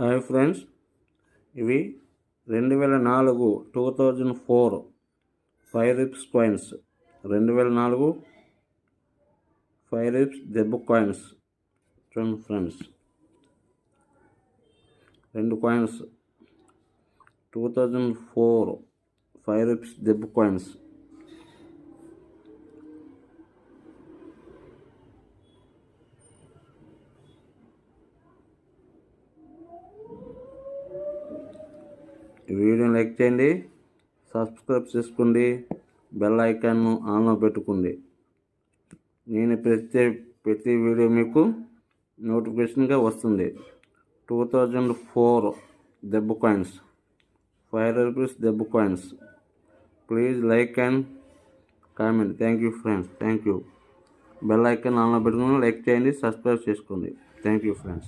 Hi friends, ఇవి 2004 2004 5 rupees coins. 2004 5 rupees దెబ్బ coins. చూడండి ఫ్రెండ్స్, 2 కాయిన్స్ 2004 5 రూపీస్ దెబ్బ కాయిన్స్. వీడియోని లైక్ చేయండి, సబ్స్క్రైబ్ చేసుకోండి, బెల్ ఐకాన్ను ఆన్లో పెట్టుకోండి. నేను ప్రతి వీడియో మీకు నోటిఫికేషన్గా వస్తుంది. 2004 దెబ్బ కాయిన్స్, 5 రూపీస్ దెబ్బ coins. Please like and comment. Thank you friends, thank you. Bell icon ఆన్లో పెట్టుకుని లైక్ చేయండి, సబ్స్క్రైబ్ చేసుకోండి. Thank you friends.